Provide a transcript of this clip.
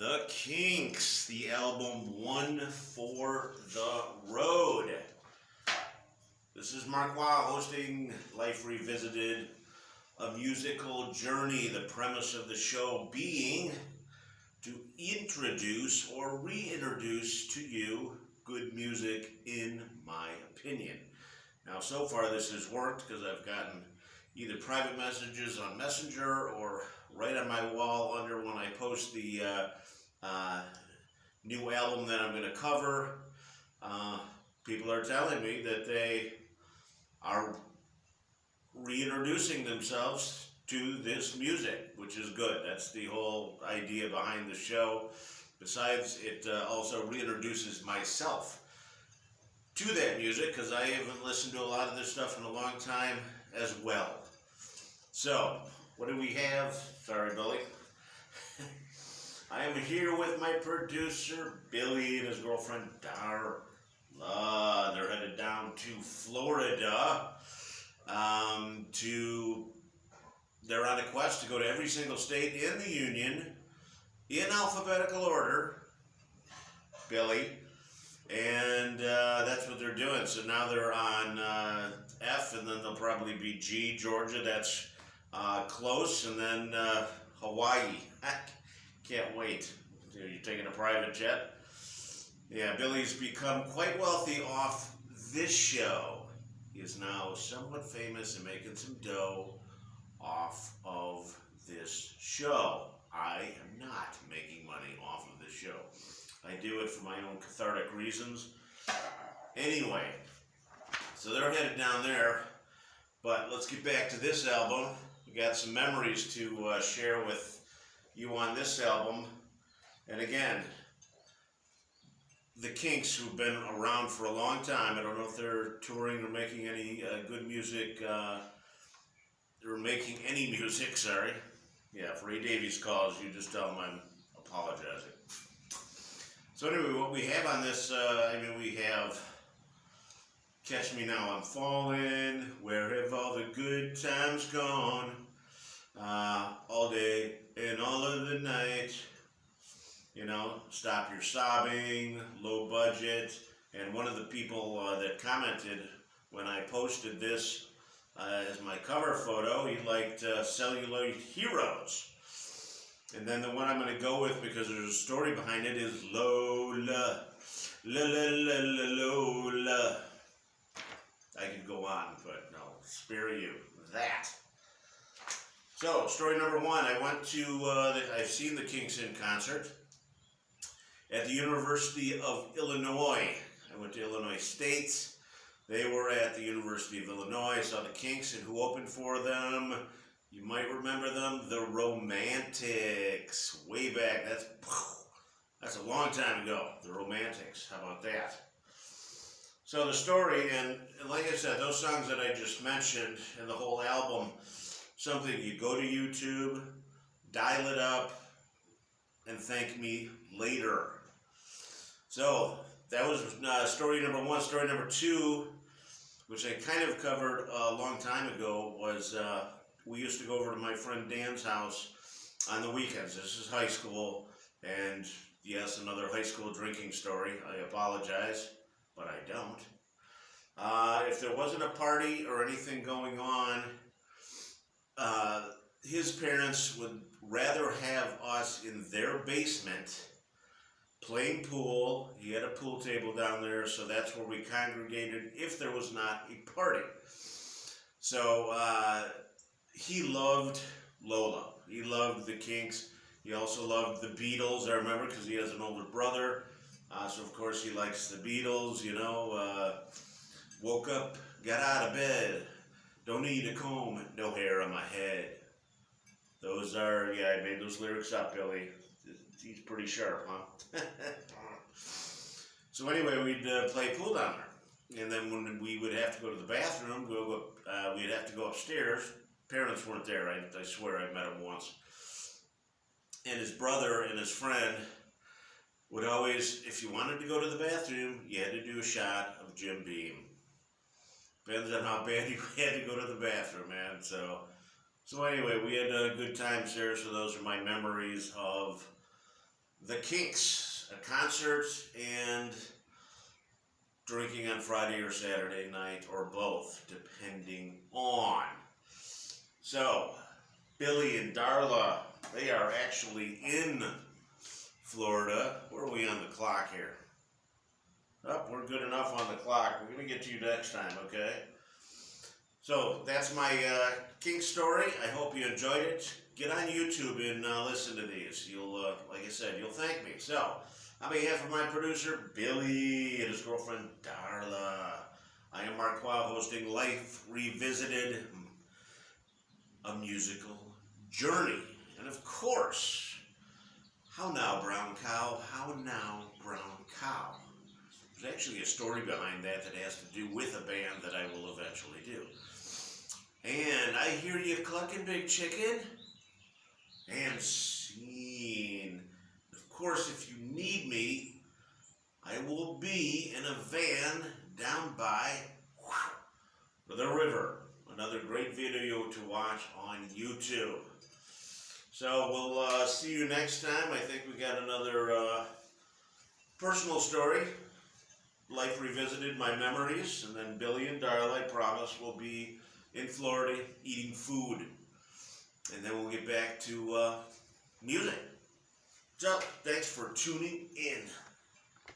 The Kinks, the album One for the Road. This is Marqua hosting Life Revisited, a musical journey. The premise of the show being to introduce or reintroduce to you good music, in my opinion. Now, so far this has worked because I've gotten either private messages on Messenger or right on my wall under when I post the new album that I'm going to cover. People are telling me that they are reintroducing themselves to this music, which is good. That's the whole idea behind the show. Besides, it also reintroduces myself to that music because I haven't listened to a lot of this stuff in a long time as well. So, what do we have? Sorry, Billy. I am here with my producer, Billy, and his girlfriend, Darla. They're headed down to Florida. They're on a quest to go to every single state in the Union in alphabetical order, Billy. And that's what they're doing. So now they're on F, and then they'll probably be G, Georgia. That's close, and then Hawaii. Can't wait. Are you taking a private jet? Yeah, Billy's become quite wealthy off this show. He is now somewhat famous and making some dough off of this show. I am not making money off of this show. I do it for my own cathartic reasons. Anyway, so they're headed down there, but let's get back to this album. We got some memories to share with you on this album. And again, the Kinks, who've been around for a long time. I don't know if they're touring or making any good music. They're making any music, sorry. Yeah, if Ray Davies calls, you just tell him I'm apologizing. So anyway, what we have on this, we have Catch Me Now I'm Falling, Where Have All the Good Times Gone, All Day and All of the Night, Stop Your Sobbing, Low Budget, and one of the people that commented when I posted this as my cover photo, he liked Celluloid Heroes. And then the one I'm going to go with, because there's a story behind it, is Lola. Lola. I could go on, but no, spare you that. So, story number one, I went to, I've seen the Kinks in concert at the University of Illinois. I went to Illinois State. They were at the University of Illinois. I saw the Kinks, and who opened for them? You might remember them, the Romantics. Way back, that's a long time ago, the Romantics. How about that? So the story, and like I said, those songs that I just mentioned and the whole album, something you go to YouTube, dial it up, and thank me later. So that was story number one. Story number two, which I kind of covered a long time ago, was we used to go over to my friend Dan's house on the weekends. This is high school, and yes, another high school drinking story. I apologize, but I don't. If there wasn't a party or anything going on, his parents would rather have us in their basement playing pool. He had a pool table down there, so that's where we congregated if there was not a party. So he loved Lola. He loved the Kinks. He also loved the Beatles, I remember, because he has an older brother. So, of course, he likes the Beatles, Woke up, got out of bed, don't need a comb, no hair on my head. Those are, I made those lyrics up, Billy. He's pretty sharp, huh? So anyway, we'd play pool down there. And then when we would have to go to the bathroom, we'd have to go upstairs. Parents weren't there. I swear I met him once. And his brother and his friend would always, if you wanted to go to the bathroom, you had to do a shot of Jim Beam. Depends on how bad you had to go to the bathroom, man. So anyway, we had good times there. So those are my memories of the Kinks, a concert and drinking on Friday or Saturday night, or both, depending on. So, Billy and Darla, they are actually in Florida. Where are we on the clock here? Oh, we're good enough on the clock. We're going to get to you next time, okay? So, that's my Kinks story. I hope you enjoyed it. Get on YouTube and listen to these. You'll, like I said, you'll thank me. So, on behalf of my producer, Billy, and his girlfriend, Darla, I am Marqua, hosting Life Revisited, a musical journey. And of course, how now, brown cow? How now, brown cow? There's actually a story behind that that has to do with a band that I will eventually do. And I hear you clucking, big chicken. And seen. Of course, if you need me, I will be in a van down by the river. Another great video to watch on YouTube. So we'll see you next time. I think we got another personal story. Life Revisited, my memories. And then Billy and Darla, I promise, will be in Florida eating food. And then we'll get back to music. So, thanks for tuning in.